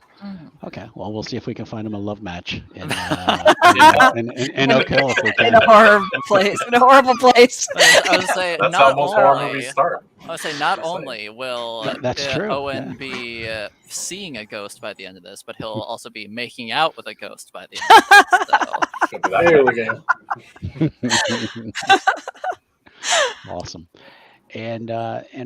Speaker 1: Okay. Well, we'll see if we can find him a love match in Oak Hill if we
Speaker 2: In
Speaker 1: can.
Speaker 2: a horror place. In a horrible place.
Speaker 3: I would say
Speaker 4: that's how most horror movies start.
Speaker 3: I would say not only will
Speaker 1: That's true,
Speaker 3: Owen
Speaker 1: yeah.
Speaker 3: be seeing a ghost by the end of this, but he'll also be making out with a ghost by the end of this. So.
Speaker 5: There we go.
Speaker 1: Awesome. And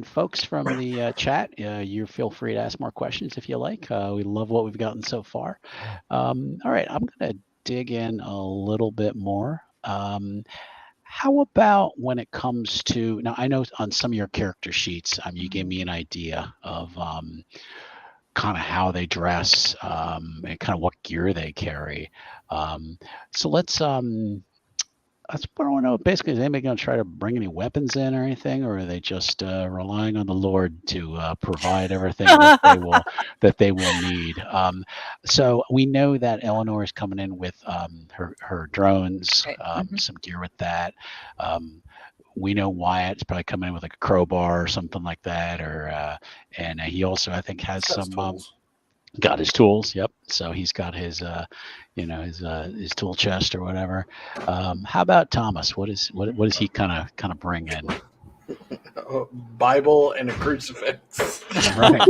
Speaker 1: folks from the chat, you feel free to ask more questions if you like. We love what we've gotten so far. All right, I'm going to dig in a little bit more. How about when it comes to, now I know on some of your character sheets, you gave me an idea of kind of how they dress and kind of what gear they carry. So let's that's what I want to know. Basically, is anybody going to try to bring any weapons in or anything, or are they just relying on the Lord to provide everything that they will need? So we know that Eleanor is coming in with her drones,
Speaker 2: Right.
Speaker 1: some gear with that. We know Wyatt's probably coming in with like a crowbar or something like that, and he also I think has some
Speaker 4: tools.
Speaker 1: Got his tools. Yep. So he's got his his tool chest or whatever. How about Thomas? What does he kind of bring in?
Speaker 5: A Bible and a crucifix.
Speaker 1: Right.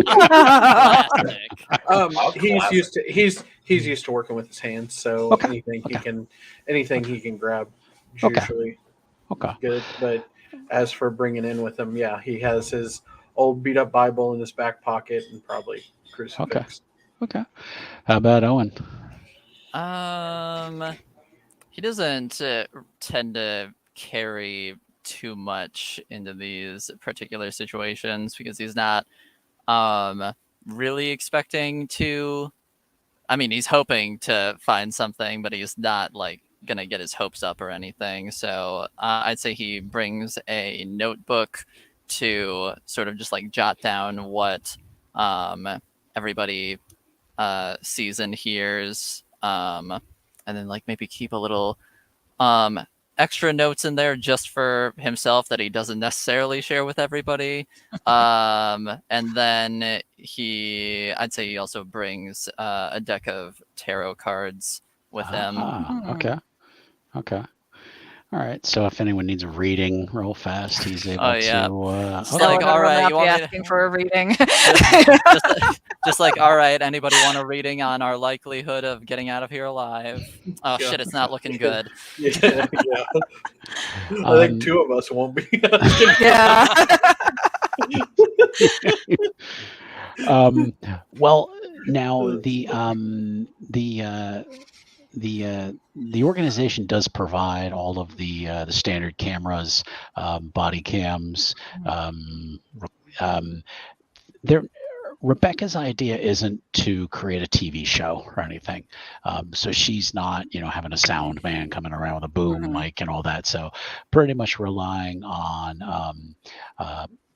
Speaker 5: He's used to working with his hands, so anything he can grab is usually good. But as for bringing in with him, yeah, he has his old beat up Bible in his back pocket and probably crucifix.
Speaker 1: Okay. How about Owen?
Speaker 3: He doesn't tend to carry too much into these particular situations because he's not really expecting to. I mean, he's hoping to find something, but he's not like gonna get his hopes up or anything. So I'd say he brings a notebook to sort of just like jot down what everybody sees and hears, and then like maybe keep a little extra notes in there just for himself that he doesn't necessarily share with everybody. And then I'd say he also brings a deck of tarot cards with him.
Speaker 1: Okay. All right. So if anyone needs a reading real fast, he's able to.
Speaker 3: Just like, all right, you want me
Speaker 2: asking for a reading?
Speaker 3: just like, all right, anybody want a reading on our likelihood of getting out of here alive? Oh shit, it's not looking good.
Speaker 5: Yeah. I think 2 of us won't be.
Speaker 2: Yeah.
Speaker 1: Well, now the organization does provide all of the standard cameras, body cams. Rebecca's idea isn't to create a TV show or anything, so she's not having a sound man coming around with a boom mic and all that. So pretty much relying on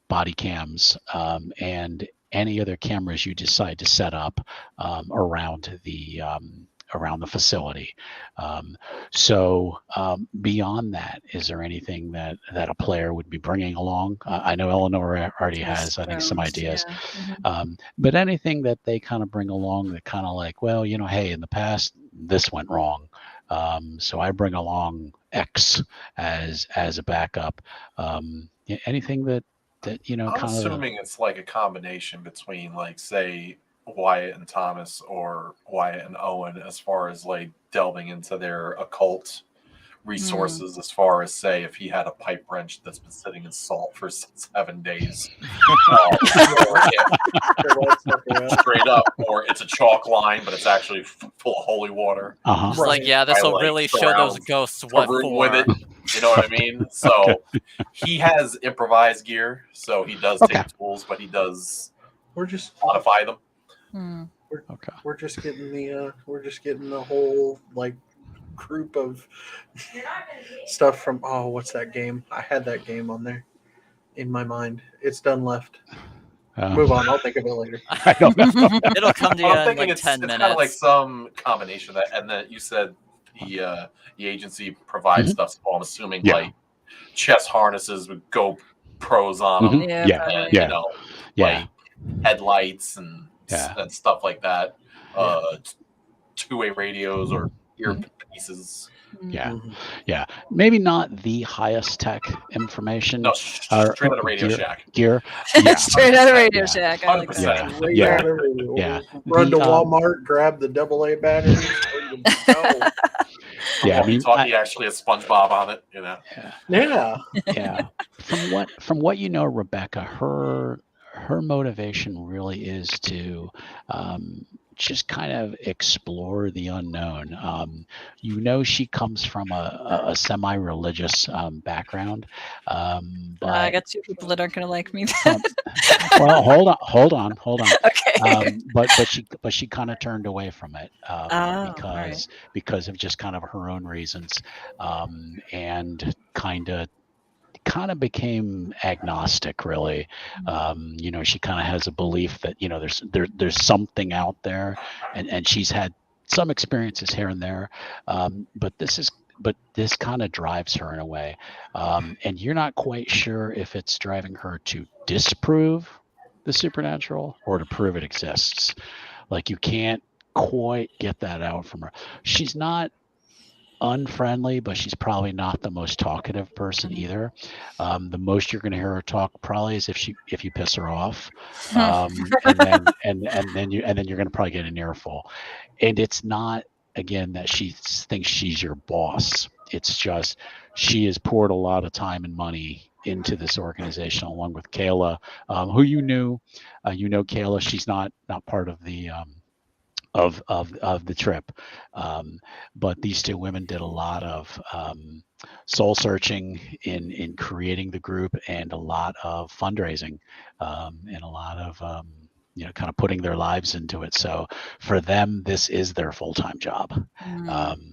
Speaker 1: body cams and any other cameras you decide to set up around the facility. So beyond that, is there anything that a player would be bringing along? I know Eleanor already has, I think, some ideas.
Speaker 2: Yeah.
Speaker 1: But anything that they kind of bring along that kind of like, well, hey, in the past, this went wrong. So I bring along X as a backup. Anything that
Speaker 4: I'm assuming it's like a combination between, like, say, Wyatt and Thomas or Wyatt and Owen as far as like delving into their occult resources, as far as say if he had a pipe wrench that's been sitting in salt for 7 days, or straight up, or it's a chalk line but it's actually full of holy water.
Speaker 1: Uh-huh.
Speaker 3: Just like, yeah, this will really show those ghosts what
Speaker 4: Room
Speaker 3: for.
Speaker 4: with it, you know what I mean? So he has improvised gear, so he does take tools, but he does
Speaker 5: We're just
Speaker 4: modify them.
Speaker 5: we're just getting the whole like group of stuff from what's that game? I had that game on there in my mind. It's done left. Move on. I'll think of it later.
Speaker 1: I don't know.
Speaker 3: It'll come to you
Speaker 4: I'm
Speaker 3: in
Speaker 4: thinking
Speaker 3: like 10
Speaker 4: it's
Speaker 3: minutes.
Speaker 4: kind of like some combination of that, and then you said the agency provides stuff. So I'm assuming like chest harnesses with GoPros on them, and you know, like headlights and stuff like that. Two-way radios or earpieces.
Speaker 1: Yeah. Maybe not the highest tech information.
Speaker 4: No, straight out of Radio Shack.
Speaker 1: Gear.
Speaker 2: Straight out of Radio Shack. I like that.
Speaker 4: 100%.
Speaker 5: Run to Walmart, grab the AA batteries.
Speaker 1: I mean,
Speaker 4: he actually has SpongeBob on it, you know.
Speaker 5: Yeah.
Speaker 1: From what you know, Rebecca, her motivation really is to just kind of explore the unknown. You know, she comes from a semi-religious background, but
Speaker 2: I got two people that aren't going to like me.
Speaker 1: well, hold on.
Speaker 2: Okay.
Speaker 1: But she kind of turned away from it because of just kind of her own reasons, and kind of became agnostic, really. You know, she kind of has a belief that, you know, there's something out there, and she's had some experiences here and there, but this kind of drives her in a way, and you're not quite sure if it's driving her to disprove the supernatural or to prove it exists. Like, you can't quite get that out from her. She's not unfriendly, but she's probably not the most talkative person either. The most you're going to hear her talk probably is if you piss her off, and then you're going to probably get an earful. And it's not, again, that she thinks she's your boss. It's just she has poured a lot of time and money into this organization, along with Kayla, who you knew. You know Kayla. She's not part of the of the trip, but these two women did a lot of soul searching in creating the group, and a lot of fundraising, and a lot of kind of putting their lives into it. So for them, this is their full-time job.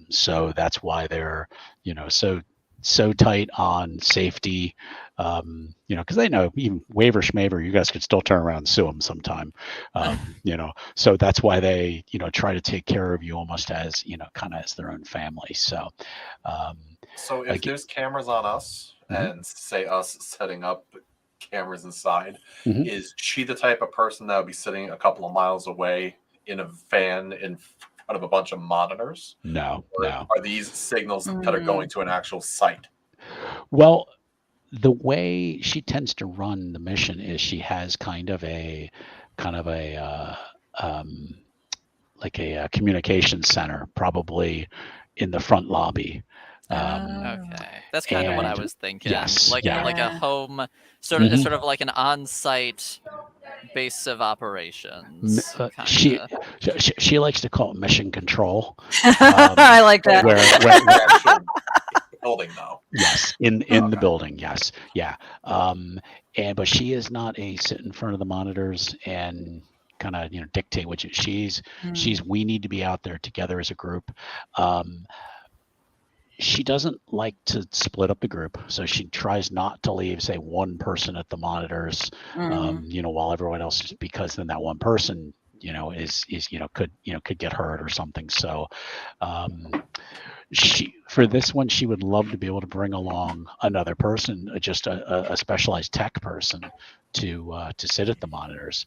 Speaker 1: So that's why they're so tight on safety, because they know even waiver schmaver, you guys could still turn around and sue them sometime, so that's why they, try to take care of you almost as, kind of as their own family. So
Speaker 4: if there's cameras on us, and say us setting up cameras inside, is she the type of person that would be sitting a couple of miles away in a van in front of a bunch of monitors?
Speaker 1: No.
Speaker 4: Are these signals that are going to an actual site?
Speaker 1: Well, the way she tends to run the mission is she has kind of a communication center, probably in the front lobby.
Speaker 3: Okay, that's kind of what I was thinking.
Speaker 1: Yes,
Speaker 3: like a home, sort of like an on-site base of operations.
Speaker 1: She likes to call it mission control.
Speaker 2: I like that.
Speaker 4: Where building though.
Speaker 1: Yes, in the building. Yes, yeah. But she is not a sit in front of the monitors and kind of dictate what she's. We need to be out there together as a group. She doesn't like to split up the group, so she tries not to leave, say, one person at the monitors, while everyone else, because then that one person, could get hurt or something. So, for this one, she would love to be able to bring along another person, just a specialized tech person to sit at the monitors,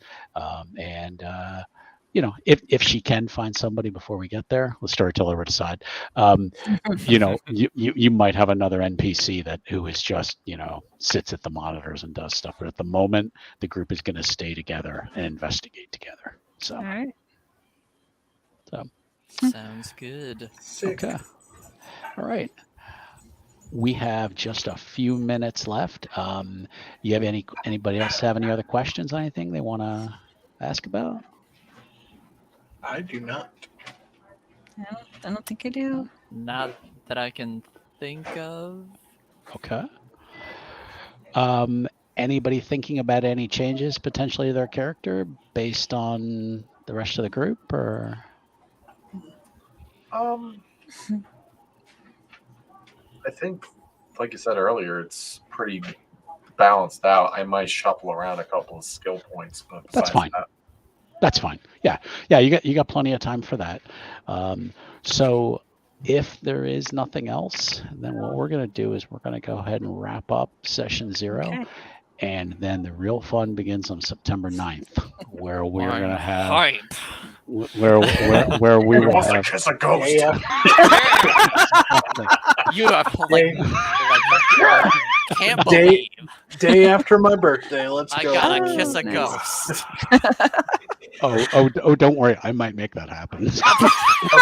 Speaker 1: if she can find somebody before we get there, the storyteller would decide. You might have another NPC who is just sits at the monitors and does stuff. But at the moment, the group is going to stay together and investigate together. So,
Speaker 2: All right.
Speaker 3: Sounds good.
Speaker 5: Sick.
Speaker 1: okay. All right. We have just a few minutes left. You have anybody else have any other questions? Anything they want to ask about?
Speaker 5: I do not.
Speaker 2: I don't think I do.
Speaker 3: Not that I can think of.
Speaker 1: Okay. Anybody thinking about any changes potentially to their character based on the rest of the group, or?
Speaker 4: I think, like you said earlier, it's pretty balanced out. I might shuffle around a couple of skill points, but
Speaker 1: That's
Speaker 4: besides
Speaker 1: fine.
Speaker 4: that,
Speaker 1: That's fine. Yeah, you got plenty of time for that. So if there is nothing else, then what we're going to do is we're going to go ahead and wrap up session 0.
Speaker 2: Okay.
Speaker 1: And then the real fun begins on September 9th, where we're
Speaker 3: I'm
Speaker 1: going to have
Speaker 3: hype.
Speaker 1: where we
Speaker 4: who
Speaker 1: will
Speaker 4: wants to
Speaker 1: have
Speaker 4: kiss a ghost?
Speaker 5: Yeah.
Speaker 3: You are like, can't
Speaker 5: Day-
Speaker 3: believe
Speaker 5: Day after my birthday. Let's
Speaker 3: I
Speaker 5: go.
Speaker 3: gotta
Speaker 2: Oh,
Speaker 3: kiss a
Speaker 2: nice.
Speaker 3: ghost.
Speaker 1: oh, don't worry, I might make that happen.
Speaker 4: A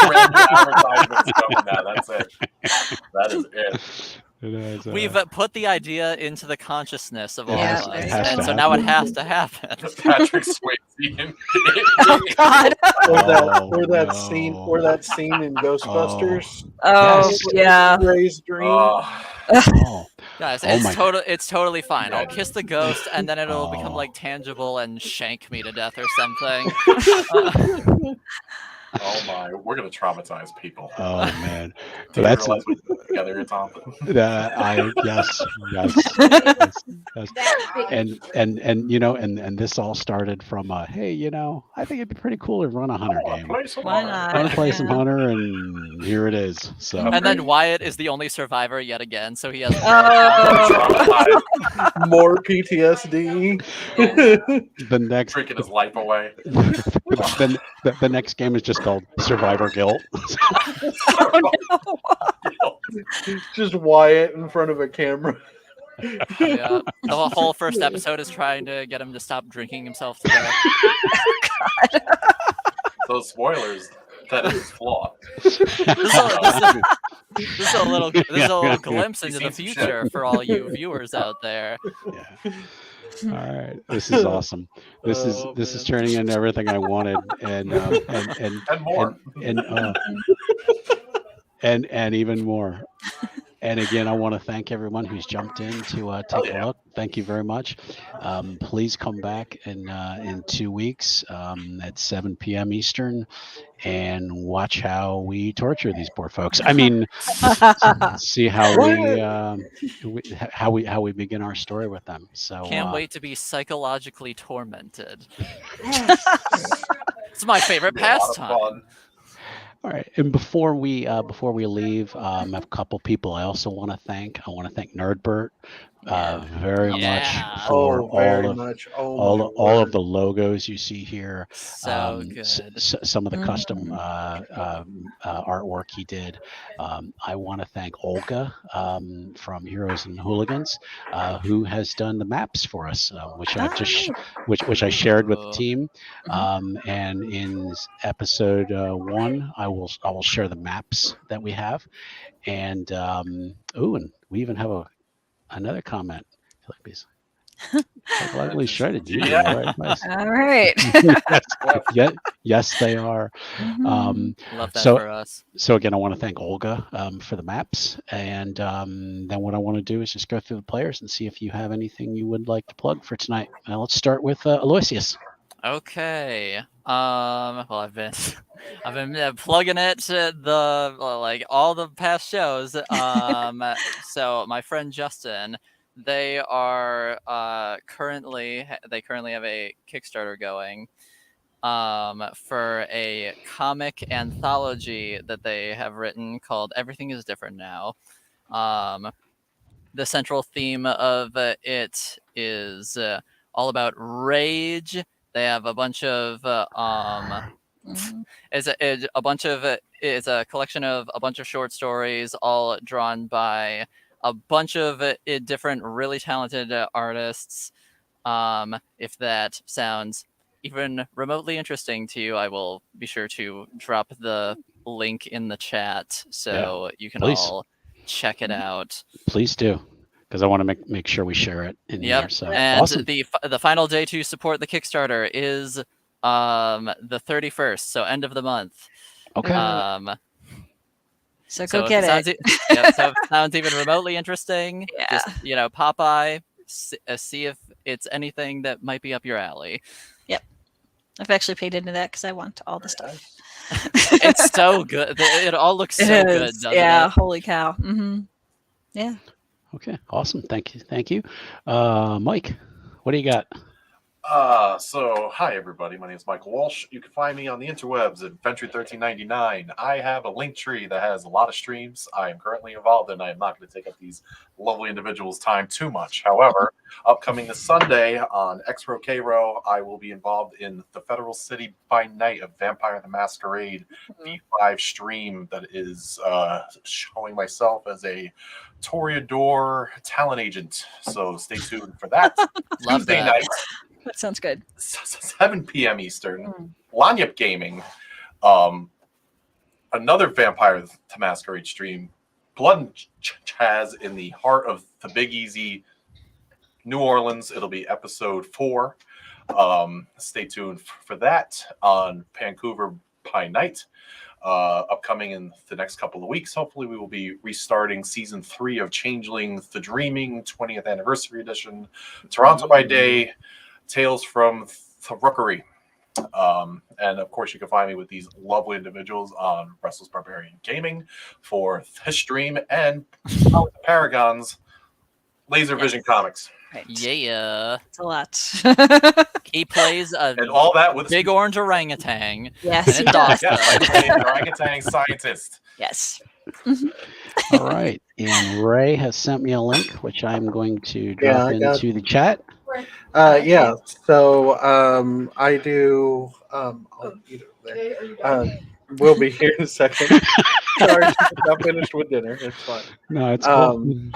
Speaker 4: random advertisement's coming now. That's it. That is it.
Speaker 1: It is,
Speaker 3: We've put the idea into the consciousness of
Speaker 1: It
Speaker 3: all
Speaker 1: has-
Speaker 3: of
Speaker 1: it
Speaker 3: us,
Speaker 1: has
Speaker 3: and
Speaker 1: to
Speaker 3: so now it
Speaker 1: happen.
Speaker 3: has to happen.
Speaker 4: Patrick Swayze. And
Speaker 2: Oh God.
Speaker 5: Or that scene in Ghostbusters.
Speaker 2: Oh
Speaker 1: Yes.
Speaker 2: yeah.
Speaker 5: Ray's dream.
Speaker 1: Oh,
Speaker 3: Guys,
Speaker 1: Oh my-
Speaker 3: it's totally fine. I'll kiss the ghost, and then it'll become
Speaker 1: Oh.
Speaker 3: like tangible and shank me to death or something.
Speaker 4: Oh my, we're gonna traumatize people.
Speaker 1: oh man,
Speaker 4: Do you
Speaker 1: that's
Speaker 4: realize we put together here, Tom?
Speaker 1: yes. And you know, and this all started from hey, you know, I think it'd be pretty cool to run a hunter game.
Speaker 4: Play some
Speaker 2: Why
Speaker 4: more.
Speaker 2: not?
Speaker 1: I want to play some
Speaker 2: Yeah.
Speaker 1: hunter, and here it is. So
Speaker 3: And then Wyatt is the only survivor yet again, so he has.
Speaker 2: Oh.
Speaker 4: Traumatized,
Speaker 5: More PTSD.
Speaker 1: the next
Speaker 4: drinking his life away.
Speaker 1: then the next game is just called Survivor Guilt.
Speaker 2: Oh no.
Speaker 5: Just Wyatt in front of a camera.
Speaker 3: Yeah, the whole first episode is trying to get him to stop drinking himself to death.
Speaker 4: So spoilers, that is flawed.
Speaker 3: This is a little glimpse into the
Speaker 4: Seen some
Speaker 3: future for all you viewers out there.
Speaker 1: Yeah. All right, this is awesome. This is
Speaker 5: Man.
Speaker 1: turning into everything I wanted, and
Speaker 4: more.
Speaker 1: and even more. And again, I want to thank everyone who's jumped in to take a look. Thank you very much. Please come back in 2 weeks at 7 p.m. Eastern and watch how we torture these poor folks. I mean, see how we begin our story with them. So
Speaker 3: Can't wait to be psychologically tormented. It's my favorite
Speaker 4: Be a lot of
Speaker 3: pastime.
Speaker 4: fun.
Speaker 1: All right, and before we leave, I have a couple people I also want to thank. I want to thank Nerdbert very
Speaker 3: Yeah.
Speaker 1: much for
Speaker 5: very
Speaker 1: all of
Speaker 5: much. Oh,
Speaker 1: all
Speaker 5: my
Speaker 1: of
Speaker 5: word.
Speaker 1: the logos you see here.
Speaker 3: So good.
Speaker 1: Some of the custom artwork he did. I want to thank Olga from Heroes and Hooligans, who has done the maps for us, which I've just which I shared with the team. And in episode 1, I will share the maps that we have. And and we even have another comment. I feel like these psychologically shredded. You
Speaker 4: Yeah.
Speaker 1: all right, nice.
Speaker 2: All right.
Speaker 1: Yes, they are.
Speaker 3: Love that
Speaker 1: so-
Speaker 3: for us.
Speaker 1: So again, I want to thank Olga for the maps, and then what I want to do is just go through the players and see if you have anything you would like to plug for tonight. Let's start with Aloysius.
Speaker 3: Okay. Well, I've been plugging it to all the past shows. So my friend Justin, they are currently have a Kickstarter going for a comic anthology that they have written called Everything is Different Now. The central theme of it is all about rage. They have a bunch of it's a collection of a bunch of short stories, all drawn by a bunch of different really talented artists. If that sounds even remotely interesting to you, I will be sure to drop the link in the chat so you can
Speaker 1: please.
Speaker 3: all check it out.
Speaker 1: Please do, because I want to make sure we share it in here. So
Speaker 3: and
Speaker 1: awesome.
Speaker 3: the final day to support the Kickstarter is the 31st, so end of the month.
Speaker 1: Okay.
Speaker 2: So go get it.
Speaker 3: So if it sounds even remotely interesting, just pop by, see if it's anything that might be up your alley.
Speaker 2: Yep, I've actually paid into that because I want all the stuff.
Speaker 3: It's so good. It all looks so good, doesn't it?
Speaker 2: Holy cow. Mm-hmm. Yeah.
Speaker 1: Okay, awesome. Thank you. Mike, what do you got?
Speaker 4: So hi everybody, my name is Michael Walsh. You can find me on the interwebs at Venture1399. I have a link tree that has a lot of streams I am currently involved in. I am not going to take up these lovely individuals' time too much. However, upcoming this Sunday on X-Row K-Row, I will be involved in the Federal City by Night of Vampire the Masquerade V5 stream that is showing myself as a Toreador talent agent. So stay tuned for that. Tuesday night.
Speaker 2: That sounds good.
Speaker 4: 7 p.m. Eastern. Lanyap Gaming. Another Vampire the Masquerade stream. Blood and Chaz in the heart of the Big Easy, New Orleans. It'll be episode 4. Stay tuned for that on Vancouver by Night. Upcoming in the next couple of weeks. Hopefully we will be restarting season 3 of Changeling the Dreaming 20th Anniversary Edition. Toronto by Day. Tales from the Rookery. And of course, you can find me with these lovely individuals on Restless Barbarian Gaming for this stream and Paragon's Laser Vision Comics.
Speaker 2: Right.
Speaker 3: Yeah.
Speaker 2: It's a lot.
Speaker 3: He plays
Speaker 4: and all that with
Speaker 3: big orange orangutan.
Speaker 2: Yes.
Speaker 3: And yes,
Speaker 4: I play an orangutan scientist.
Speaker 2: Yes.
Speaker 1: All right. And Ray has sent me a link, which I'm going to drop into the chat.
Speaker 5: So I do. We'll be here in a second. Sorry, not finished with dinner. It's fine.
Speaker 1: No, it's cool.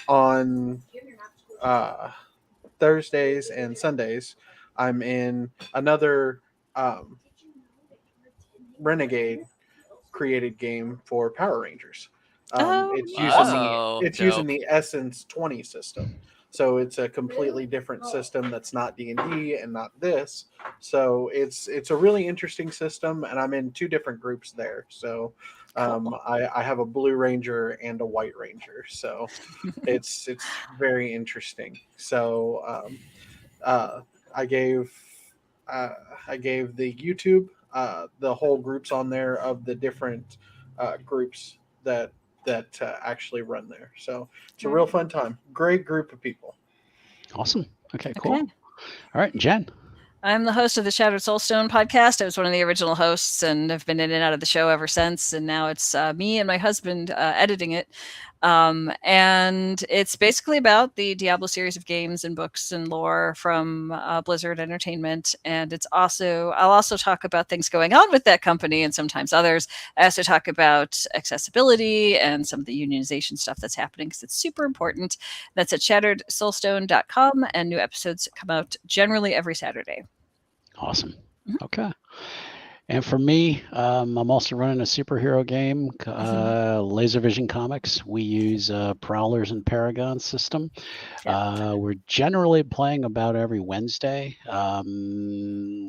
Speaker 5: On Thursdays and Sundays, I'm in another Renegade created game for Power Rangers. It's using the Essence 20 system. So it's a completely different system that's not D&D and not this. So it's a really interesting system, and I'm in 2 different groups there. So I have a Blue Ranger and a White Ranger. So it's very interesting. So I gave the YouTube the whole groups on there of the different groups that actually run there. So it's a real fun time. Great group of people.
Speaker 1: Awesome. Okay, cool. All right, Jen.
Speaker 2: I'm the host of the Shattered Soulstone podcast. I was one of the original hosts and have been in and out of the show ever since. And now it's me and my husband editing it. And it's basically about the Diablo series of games and books and lore from Blizzard Entertainment. And I'll also talk about things going on with that company and sometimes others. I also talk about accessibility and some of the unionization stuff that's happening because it's super important. That's at shatteredsoulstone.com, and new episodes come out generally every Saturday.
Speaker 1: Awesome. Okay. And for me, I'm also running a superhero game, Laser Vision Comics. We use Prowlers and Paragon system. We're generally playing about every Wednesday. We're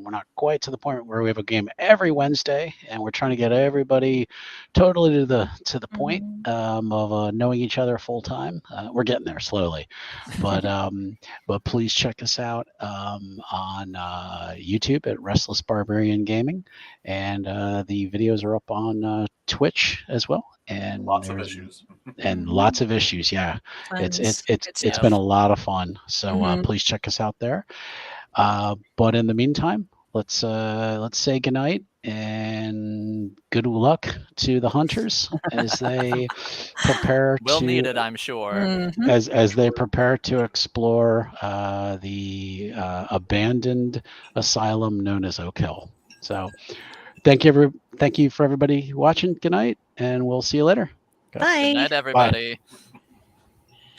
Speaker 1: not quite to the point where we have a game every Wednesday, and we're trying to get everybody totally to the point of knowing each other full time. We're getting there slowly, but please check us out on YouTube at Restless Barbarian Gaming. And the videos are up on Twitch as well, and
Speaker 4: lots of issues.
Speaker 1: Yeah, it's been a lot of fun. So please check us out there. But in the meantime, let's say goodnight and good luck to the hunters as they prepare.
Speaker 3: We'll need it, I'm sure.
Speaker 1: As they prepare to explore the abandoned asylum known as Oak Hill. So thank you for everybody watching. Good night, and we'll see you later.
Speaker 2: Bye.
Speaker 3: Good night, everybody.
Speaker 1: Bye.